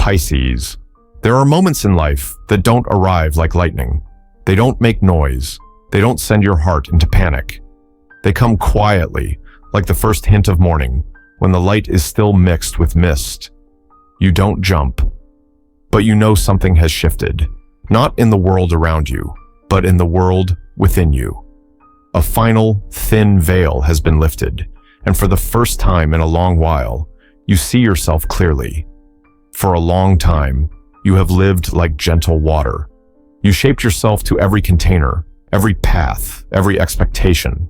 Pisces. There are moments in life that don't arrive like lightning. They don't make noise. They don't send your heart into panic. They come quietly, like the first hint of morning, when the light is still mixed with mist. You don't jump, but you know something has shifted, not in the world around you, but in the world within you. A final, thin veil has been lifted, and for the first time in a long while, you see yourself clearly. For a long time, you have lived like gentle water. You shaped yourself to every container, every path, every expectation.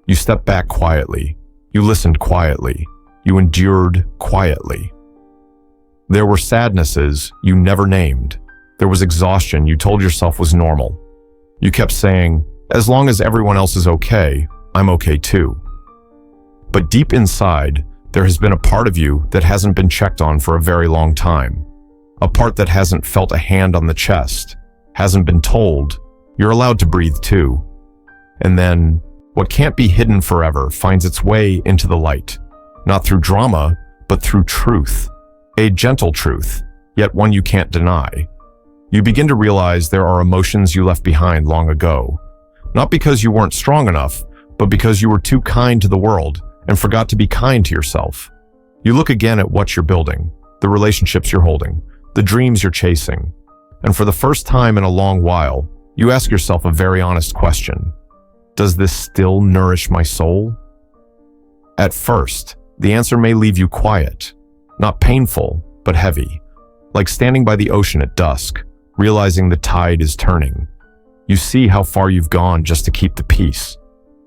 You stepped back quietly. You listened quietly. You endured quietly. There were sadnesses you never named. There was exhaustion you told yourself was normal. You kept saying, as long as everyone else is okay, I'm okay too. But deep inside, there has been a part of you that hasn't been checked on for a very long time. A part that hasn't felt a hand on the chest, hasn't been told, you're allowed to breathe too. And then, what can't be hidden forever finds its way into the light, not through drama, but through truth. A gentle truth, yet one you can't deny. You begin to realize there are emotions you left behind long ago, not because you weren't strong enough, but because you were too kind to the world and forgot to be kind to yourself. You look again at what you're building, the relationships you're holding, the dreams you're chasing, and for the first time in a long while, you ask yourself a very honest question. Does this still nourish my soul? At first, the answer may leave you quiet, not painful, but heavy, like standing by the ocean at dusk, realizing the tide is turning. You see how far you've gone just to keep the peace,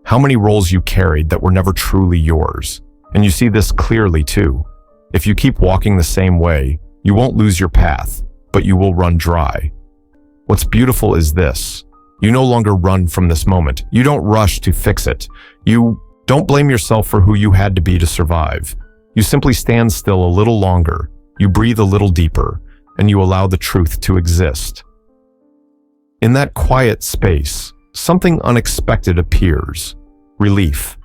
how many roles you carried that were never truly yours. And you see this clearly too. If you keep walking the same way, you won't lose your path, but you will run dry. What's beautiful is this. You no longer run from this moment. You don't rush to fix it. You don't blame yourself for who you had to be to survive. You simply stand still a little longer. You breathe a little deeper, and you allow the truth to exist. In that quiet space, something unexpected appears. Relief.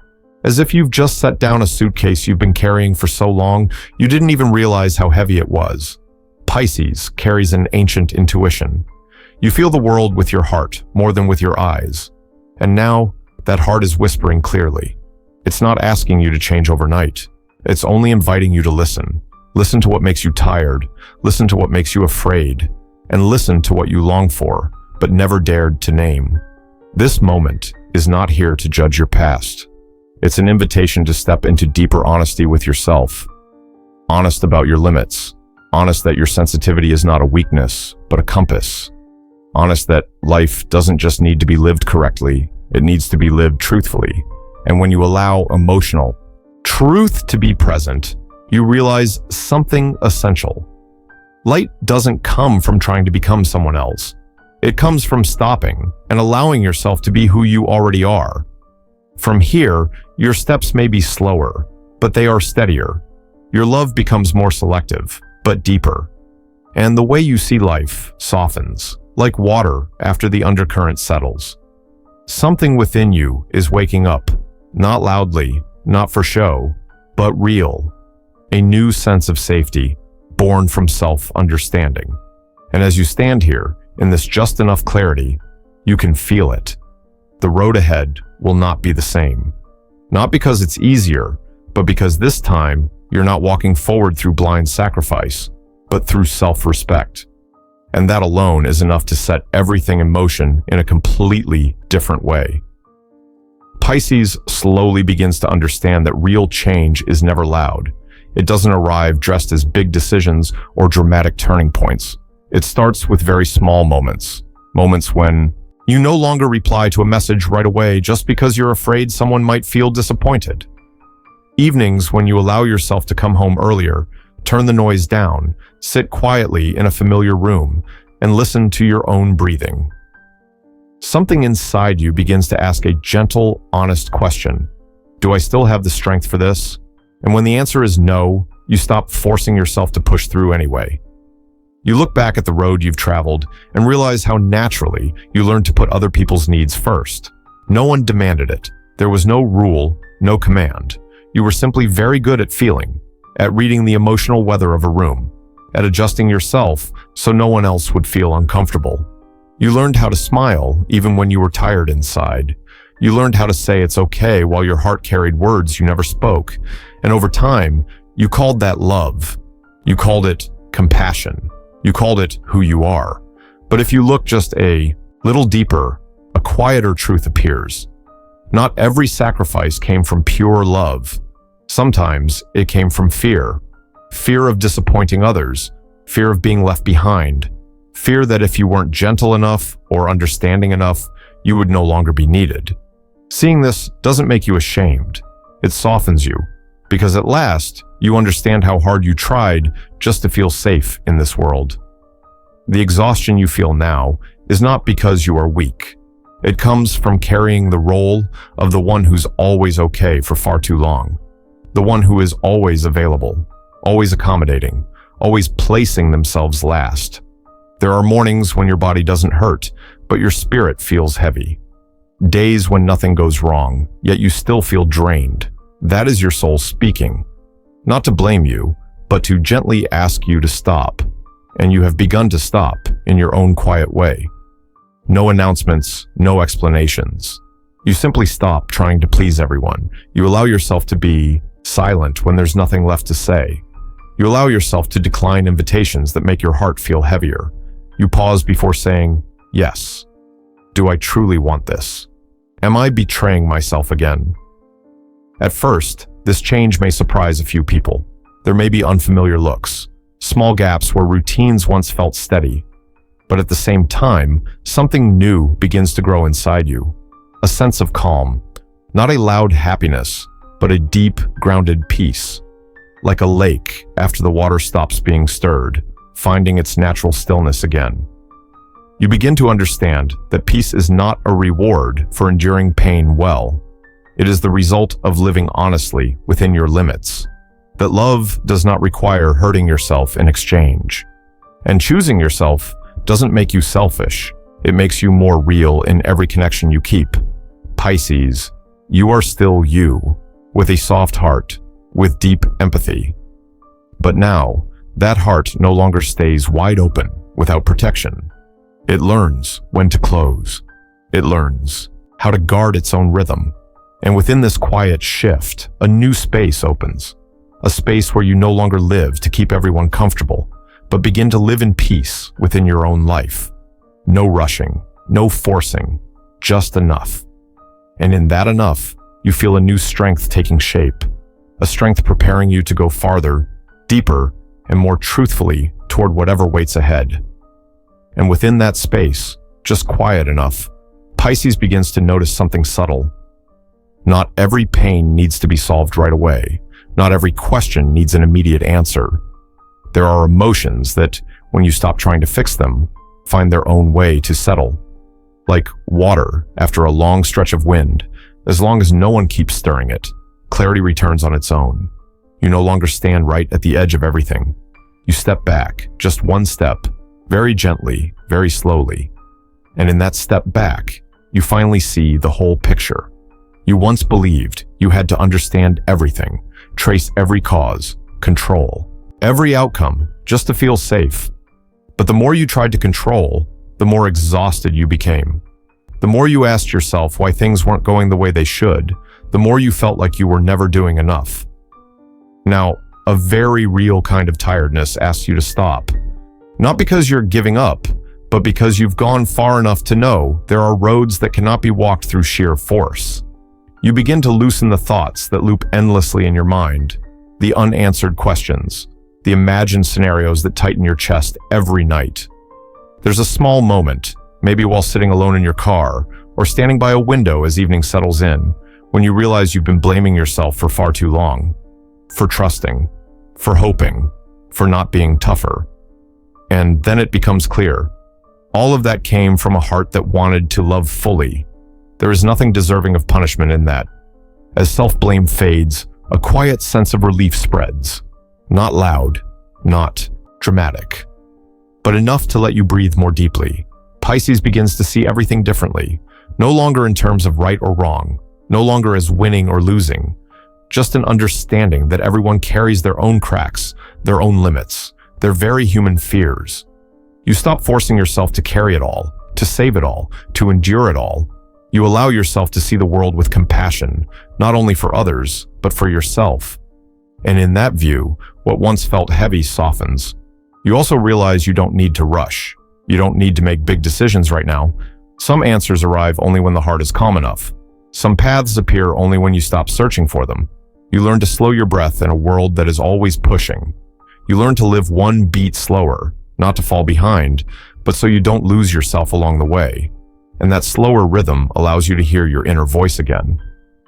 As if you've just set down a suitcase you've been carrying for so long, you didn't even realize how heavy it was. Pisces carries an ancient intuition. You feel the world with your heart more than with your eyes. And now, that heart is whispering clearly. It's not asking you to change overnight. It's only inviting you to listen. Listen to what makes you tired. Listen to what makes you afraid. And listen to what you long for, but never dared to name. This moment is not here to judge your past. It's an invitation to step into deeper honesty with yourself. Honest about your limits. Honest that your sensitivity is not a weakness, but a compass. Honest that life doesn't just need to be lived correctly, it needs to be lived truthfully. And when you allow emotional truth to be present, you realize something essential. Light doesn't come from trying to become someone else. It comes from stopping and allowing yourself to be who you already are. From here, your steps may be slower, but they are steadier. Your love becomes more selective, but deeper. And the way you see life softens, like water after the undercurrent settles. Something within you is waking up, not loudly, not for show, but real. A new sense of safety, born from self-understanding. And as you stand here, in this just enough clarity, you can feel it. The road ahead will not be the same. Not because it's easier, but because this time, you're not walking forward through blind sacrifice, but through self-respect. And that alone is enough to set everything in motion in a completely different way. Pisces slowly begins to understand that real change is never loud. It doesn't arrive dressed as big decisions or dramatic turning points. It starts with very small moments. Moments when you no longer reply to a message right away just because you're afraid someone might feel disappointed. Evenings when you allow yourself to come home earlier, turn the noise down, sit quietly in a familiar room, and listen to your own breathing. Something inside you begins to ask a gentle, honest question. Do I still have the strength for this? And when the answer is no, you stop forcing yourself to push through anyway. You look back at the road you've traveled and realize how naturally you learned to put other people's needs first. No one demanded it. There was no rule, no command. You were simply very good at feeling, at reading the emotional weather of a room, at adjusting yourself so no one else would feel uncomfortable. You learned how to smile even when you were tired inside. You learned how to say it's okay while your heart carried words you never spoke. And over time, you called that love. You called it compassion. You called it who you are. But if you look just a little deeper, a quieter truth appears. Not every sacrifice came from pure love. Sometimes it came from fear. Fear of disappointing others. Fear of being left behind. Fear that if you weren't gentle enough or understanding enough, you would no longer be needed. Seeing this doesn't make you ashamed. It softens you, because at last, you understand how hard you tried just to feel safe in this world. The exhaustion you feel now is not because you are weak. It comes from carrying the role of the one who's always okay for far too long. The one who is always available, always accommodating, always placing themselves last. There are mornings when your body doesn't hurt, but your spirit feels heavy. Days when nothing goes wrong, yet you still feel drained. That is your soul speaking. Not to blame you, but to gently ask you to stop. And you have begun to stop in your own quiet way. No announcements, no explanations. You simply stop trying to please everyone. You allow yourself to be silent when there's nothing left to say. You allow yourself to decline invitations that make your heart feel heavier. You pause before saying, yes. Do I truly want this? Am I betraying myself again? At first, this change may surprise a few people. There may be unfamiliar looks, small gaps where routines once felt steady. But at the same time, something new begins to grow inside you. A sense of calm, not a loud happiness, but a deep, grounded peace. Like a lake after the water stops being stirred, finding its natural stillness again. You begin to understand that peace is not a reward for enduring pain well. It is the result of living honestly within your limits. That love does not require hurting yourself in exchange. And choosing yourself doesn't make you selfish. It makes you more real in every connection you keep. Pisces, you are still you, with a soft heart, with deep empathy. But now, that heart no longer stays wide open without protection. It learns when to close. It learns how to guard its own rhythm. And within this quiet shift, a new space opens. A space where you no longer live to keep everyone comfortable, but begin to live in peace within your own life. No rushing, no forcing, just enough. And in that enough, you feel a new strength taking shape. A strength preparing you to go farther, deeper, and more truthfully toward whatever waits ahead. And within that space, just quiet enough, Pisces begins to notice something subtle. Not every pain needs to be solved right away. Not every question needs an immediate answer. There are emotions that, when you stop trying to fix them, find their own way to settle. Like water after a long stretch of wind, as long as no one keeps stirring it, clarity returns on its own. You no longer stand right at the edge of everything. You step back, just one step, very gently, very slowly. And in that step back, you finally see the whole picture. You once believed you had to understand everything, trace every cause, control every outcome just to feel safe. But the more you tried to control, the more exhausted you became. The more you asked yourself why things weren't going the way they should, the more you felt like you were never doing enough. Now, a very real kind of tiredness asks you to stop. Not because you're giving up, but because you've gone far enough to know there are roads that cannot be walked through sheer force. You begin to loosen the thoughts that loop endlessly in your mind, the unanswered questions, the imagined scenarios that tighten your chest every night. There's a small moment, maybe while sitting alone in your car, or standing by a window as evening settles in, when you realize you've been blaming yourself for far too long. For trusting, for hoping, for not being tougher. And then it becomes clear. All of that came from a heart that wanted to love fully. There is nothing deserving of punishment in that. As self-blame fades, a quiet sense of relief spreads. Not loud, not dramatic, but enough to let you breathe more deeply. Pisces begins to see everything differently, no longer in terms of right or wrong, no longer as winning or losing, just an understanding that everyone carries their own cracks, their own limits, They're very human fears. You stop forcing yourself to carry it all, to save it all, to endure it all. You allow yourself to see the world with compassion, not only for others, but for yourself. And in that view, what once felt heavy softens. You also realize you don't need to rush. You don't need to make big decisions right now. Some answers arrive only when the heart is calm enough. Some paths appear only when you stop searching for them. You learn to slow your breath in a world that is always pushing. You learn to live one beat slower, not to fall behind, but so you don't lose yourself along the way. And that slower rhythm allows you to hear your inner voice again.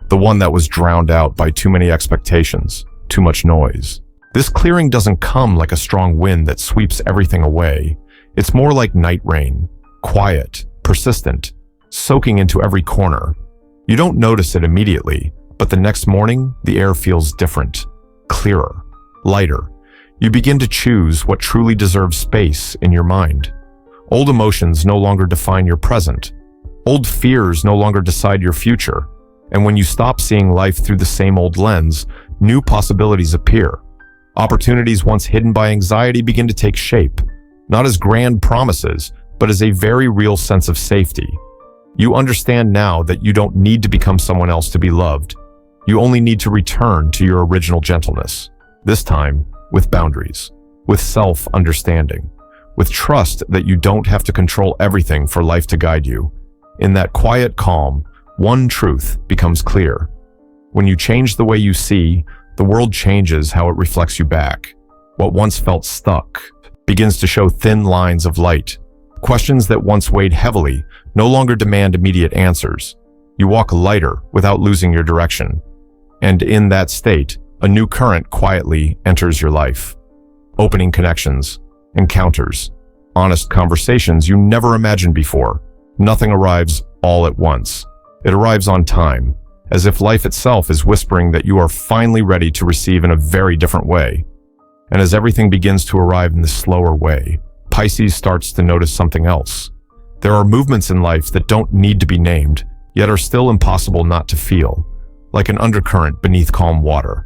The one that was drowned out by too many expectations, too much noise. This clearing doesn't come like a strong wind that sweeps everything away. It's more like night rain, quiet, persistent, soaking into every corner. You don't notice it immediately, but the next morning, the air feels different, clearer, lighter. You begin to choose what truly deserves space in your mind. Old emotions no longer define your present. Old fears no longer decide your future. And when you stop seeing life through the same old lens, new possibilities appear. Opportunities once hidden by anxiety begin to take shape, not as grand promises, but as a very real sense of safety. You understand now that you don't need to become someone else to be loved. You only need to return to your original gentleness, this time with boundaries, with self-understanding, with trust that you don't have to control everything for life to guide you. In that quiet calm, one truth becomes clear. When you change the way you see, the world changes how it reflects you back. What once felt stuck begins to show thin lines of light. Questions that once weighed heavily no longer demand immediate answers. You walk lighter without losing your direction. And in that state, a new current quietly enters your life. Opening connections, encounters, honest conversations you never imagined before. Nothing arrives all at once. It arrives on time, as if life itself is whispering that you are finally ready to receive in a very different way. And as everything begins to arrive in this slower way, Pisces starts to notice something else. There are movements in life that don't need to be named, yet are still impossible not to feel, like an undercurrent beneath calm water.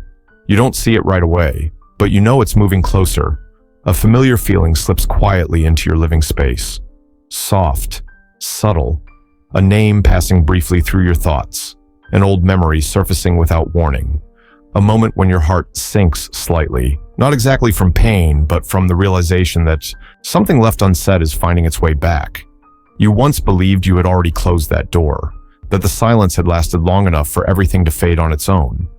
You don't see it right away, but you know it's moving closer. A familiar feeling slips quietly into your living space. Soft, subtle, a name passing briefly through your thoughts, an old memory surfacing without warning. A moment when your heart sinks slightly, not exactly from pain, but from the realization that something left unsaid is finding its way back. You once believed you had already closed that door, that the silence had lasted long enough for everything to fade on its own.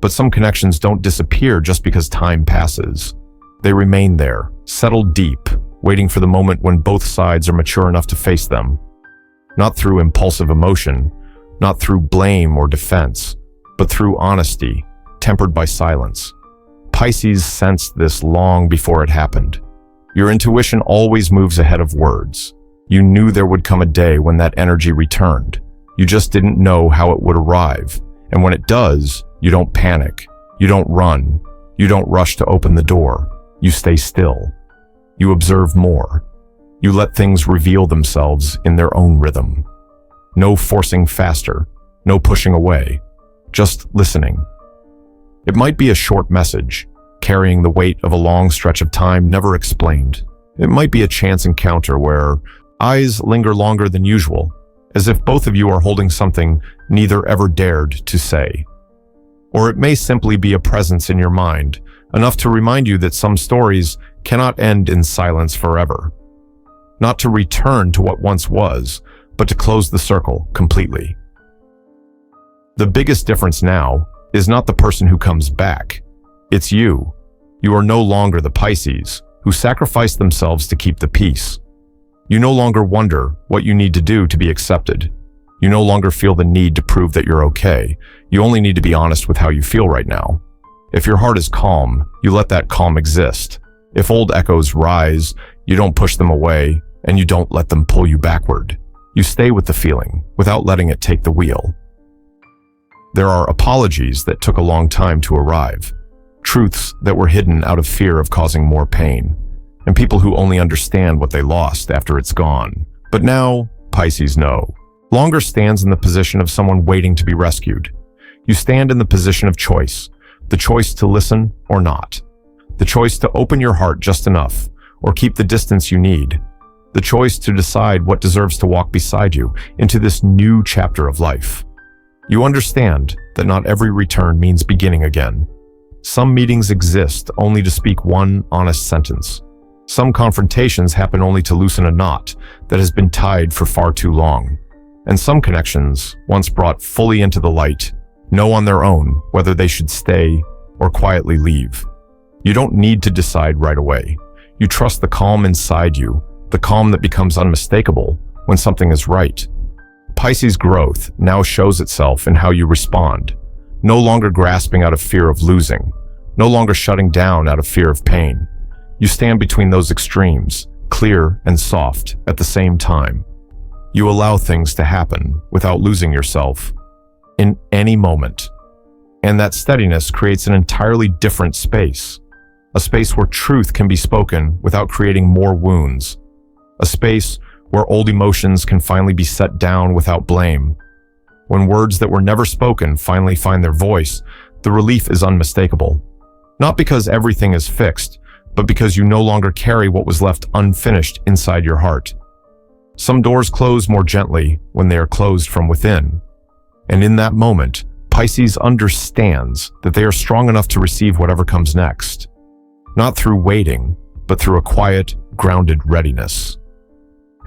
But some connections don't disappear just because time passes. They remain there, settled deep, waiting for the moment when both sides are mature enough to face them. Not through impulsive emotion, not through blame or defense, but through honesty, tempered by silence. Pisces sensed this long before it happened. Your intuition always moves ahead of words. You knew there would come a day when that energy returned. You just didn't know how it would arrive. And when it does, you don't panic. You don't run. You don't rush to open the door. You stay still. You observe more. You let things reveal themselves in their own rhythm. No forcing faster, no pushing away, just listening. It might be a short message, carrying the weight of a long stretch of time never explained. It might be a chance encounter where eyes linger longer than usual, as if both of you are holding something neither ever dared to say. Or it may simply be a presence in your mind, enough to remind you that some stories cannot end in silence forever. Not to return to what once was, but to close the circle completely. The biggest difference now is not the person who comes back. It's you. You are no longer the Pisces who sacrificed themselves to keep the peace. You no longer wonder what you need to do to be accepted. You no longer feel the need to prove that you're okay. You only need to be honest with how you feel right now. If your heart is calm, you let that calm exist. If old echoes rise, you don't push them away, and you don't let them pull you backward. You stay with the feeling, without letting it take the wheel. There are apologies that took a long time to arrive, truths that were hidden out of fear of causing more pain, and people who only understand what they lost after it's gone. But now, Pisces no longer stands in the position of someone waiting to be rescued. You stand in the position of choice, the choice to listen or not, the choice to open your heart just enough or keep the distance you need, the choice to decide what deserves to walk beside you into this new chapter of life. You understand that not every return means beginning again. Some meetings exist only to speak one honest sentence. Some confrontations happen only to loosen a knot that has been tied for far too long. And some connections, once brought fully into the light, know on their own whether they should stay or quietly leave. You don't need to decide right away. You trust the calm inside you, the calm that becomes unmistakable when something is right. Pisces growth now shows itself in how you respond, no longer grasping out of fear of losing, no longer shutting down out of fear of pain. You stand between those extremes, clear and soft at the same time. You allow things to happen without losing yourself in any moment. And that steadiness creates an entirely different space, a space where truth can be spoken without creating more wounds, a space where old emotions can finally be set down without blame. When words that were never spoken finally find their voice, the relief is unmistakable. Not because everything is fixed, but because you no longer carry what was left unfinished inside your heart. Some doors close more gently when they are closed from within. And in that moment, Pisces understands that they are strong enough to receive whatever comes next. Not through waiting, but through a quiet, grounded readiness.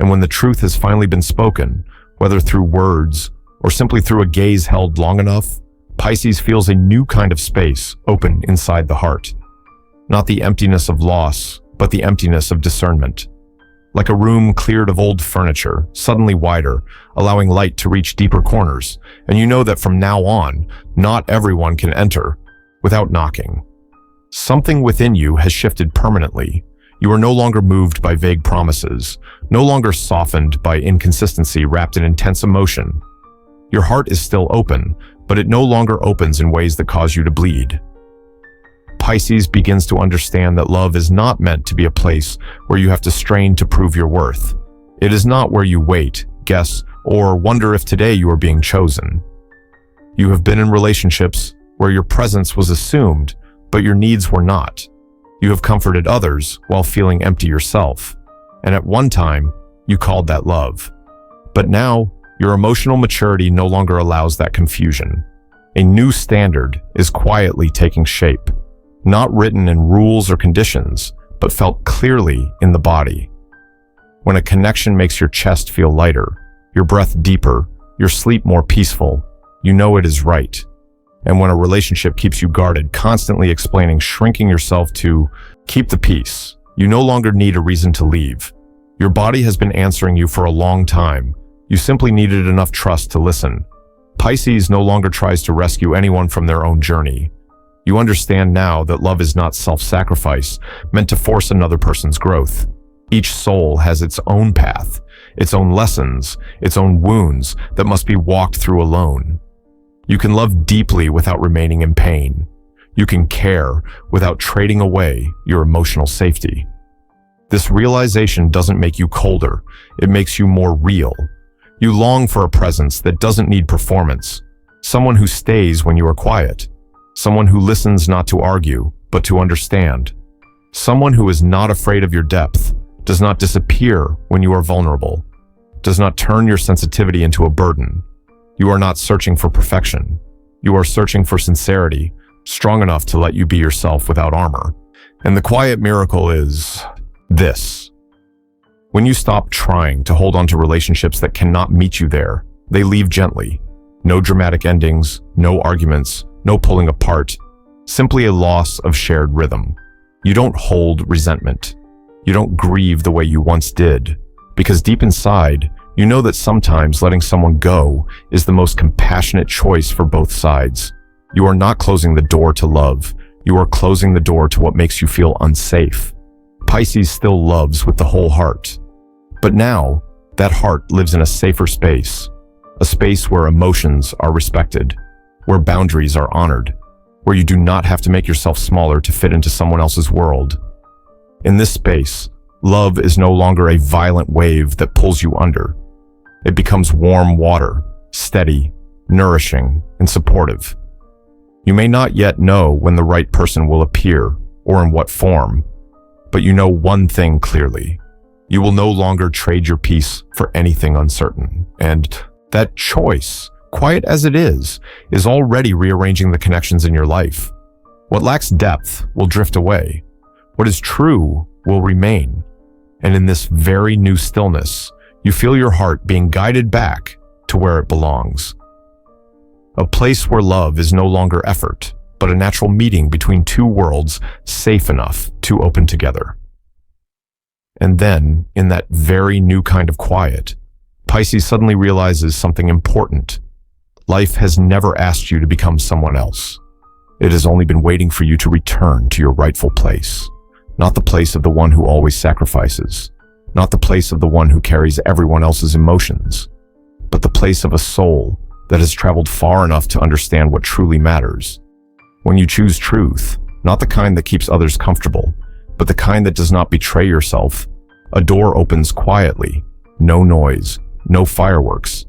And when the truth has finally been spoken, whether through words or simply through a gaze held long enough, Pisces feels a new kind of space open inside the heart. Not the emptiness of loss, but the emptiness of discernment. Like a room cleared of old furniture, suddenly wider, allowing light to reach deeper corners, and you know that from now on, not everyone can enter without knocking. Something within you has shifted permanently. You are no longer moved by vague promises, no longer softened by inconsistency wrapped in intense emotion. Your heart is still open, but it no longer opens in ways that cause you to bleed. Pisces begins to understand that love is not meant to be a place where you have to strain to prove your worth. It is not where you wait, guess, or wonder if today you are being chosen. You have been in relationships where your presence was assumed, but your needs were not. You have comforted others while feeling empty yourself. And at one time, you called that love. But now, your emotional maturity no longer allows that confusion. A new standard is quietly taking shape, not written in rules or conditions, but felt clearly in the body. When a connection makes your chest feel lighter, your breath deeper, your sleep more peaceful, you know it is right. And when a relationship keeps you guarded, constantly explaining, shrinking yourself to keep the peace, you no longer need a reason to leave. Your body has been answering you for a long time. You simply needed enough trust to listen. Pisces no longer tries to rescue anyone from their own journey. You understand now that love is not self-sacrifice, meant to force another person's growth. Each soul has its own path, its own lessons, its own wounds that must be walked through alone. You can love deeply without remaining in pain. You can care without trading away your emotional safety. This realization doesn't make you colder, it makes you more real. You long for a presence that doesn't need performance, someone who stays when you are quiet, someone who listens not to argue, but to understand, someone who is not afraid of your depth, does not disappear when you are vulnerable, does not turn your sensitivity into a burden. You are not searching for perfection. You are searching for sincerity, strong enough to let you be yourself without armor. And the quiet miracle is this. When you stop trying to hold on to relationships that cannot meet you there, they leave gently. No dramatic endings, no arguments, no pulling apart, simply a loss of shared rhythm. You don't hold resentment. You don't grieve the way you once did, because deep inside, you know that sometimes letting someone go is the most compassionate choice for both sides. You are not closing the door to love. You are closing the door to what makes you feel unsafe. Pisces still loves with the whole heart. But now, that heart lives in a safer space, a space where emotions are respected, where boundaries are honored, where you do not have to make yourself smaller to fit into someone else's world. In this space, love is no longer a violent wave that pulls you under. It becomes warm water, steady, nourishing, and supportive. You may not yet know when the right person will appear, or in what form. But you know one thing clearly. You will no longer trade your peace for anything uncertain. And that choice, quiet as it is already rearranging the connections in your life. What lacks depth will drift away. What is true will remain. And in this very new stillness, you feel your heart being guided back to where it belongs. A place where love is no longer effort, but a natural meeting between two worlds safe enough to open together. And then, in that very new kind of quiet, Pisces suddenly realizes something important. Life has never asked you to become someone else. It has only been waiting for you to return to your rightful place. Not the place of the one who always sacrifices. Not the place of the one who carries everyone else's emotions. But the place of a soul that has traveled far enough to understand what truly matters. When you choose truth, not the kind that keeps others comfortable, but the kind that does not betray yourself, a door opens quietly. No noise, no fireworks.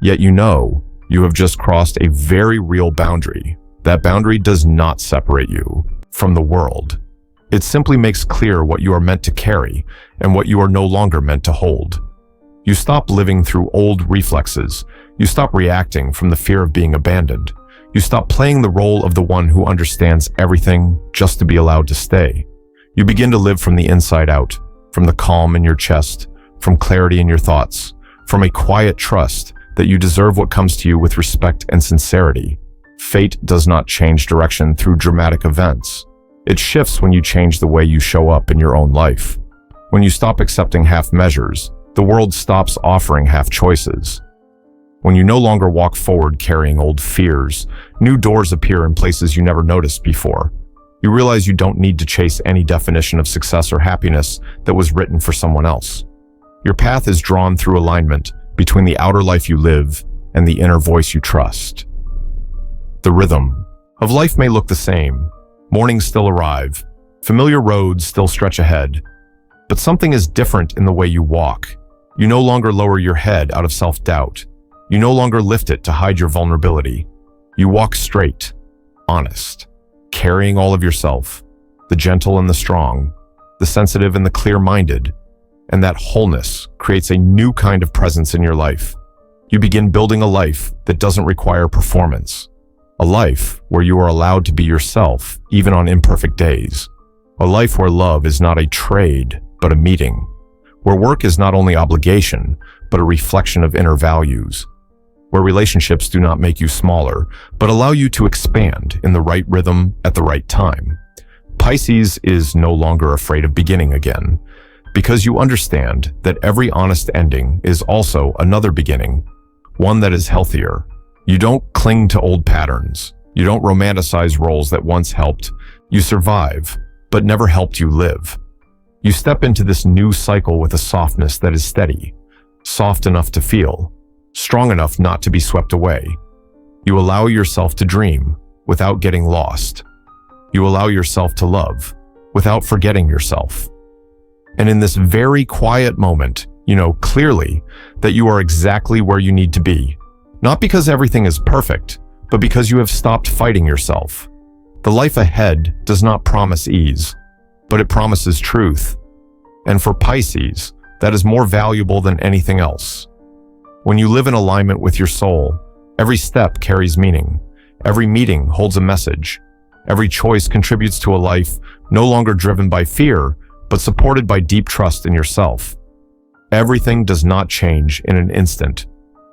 Yet you know you have just crossed a very real boundary. That boundary does not separate you from the world. It simply makes clear what you are meant to carry and what you are no longer meant to hold. You stop living through old reflexes. You stop reacting from the fear of being abandoned. You stop playing the role of the one who understands everything just to be allowed to stay. You begin to live from the inside out, from the calm in your chest, from clarity in your thoughts, from a quiet trust that you deserve what comes to you with respect and sincerity. Fate does not change direction through dramatic events. It shifts when you change the way you show up in your own life. When you stop accepting half measures, the world stops offering half choices. When you no longer walk forward carrying old fears, new doors appear in places you never noticed before. You realize you don't need to chase any definition of success or happiness that was written for someone else. Your path is drawn through alignment between the outer life you live and the inner voice you trust. The rhythm of life may look the same. Mornings still arrive. Familiar roads still stretch ahead. But something is different in the way you walk. You no longer lower your head out of self-doubt. You no longer lift it to hide your vulnerability. You walk straight, honest, carrying all of yourself, the gentle and the strong, the sensitive and the clear-minded. And that wholeness creates a new kind of presence in your life. You begin building a life that doesn't require performance. A life where you are allowed to be yourself, even on imperfect days. A life where love is not a trade, but a meeting. Where work is not only obligation, but a reflection of inner values. Where relationships do not make you smaller, but allow you to expand in the right rhythm at the right time. Pisces is no longer afraid of beginning again, because you understand that every honest ending is also another beginning, one that is healthier. You don't cling to old patterns. You don't romanticize roles that once helped. You survive, but never helped you live. You step into this new cycle with a softness that is steady, soft enough to feel, strong enough not to be swept away. You allow yourself to dream without getting lost. You allow yourself to love without forgetting yourself. And in this very quiet moment, you know clearly that you are exactly where you need to be. Not because everything is perfect, but because you have stopped fighting yourself. The life ahead does not promise ease, but it promises truth. And for Pisces, that is more valuable than anything else. When you live in alignment with your soul, every step carries meaning. Every meeting holds a message. Every choice contributes to a life no longer driven by fear, but supported by deep trust in yourself. Everything does not change in an instant,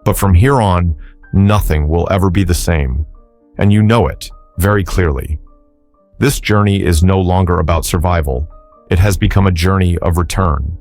but from here on, nothing will ever be the same. And you know it very clearly. This journey is no longer about survival. It has become a journey of return.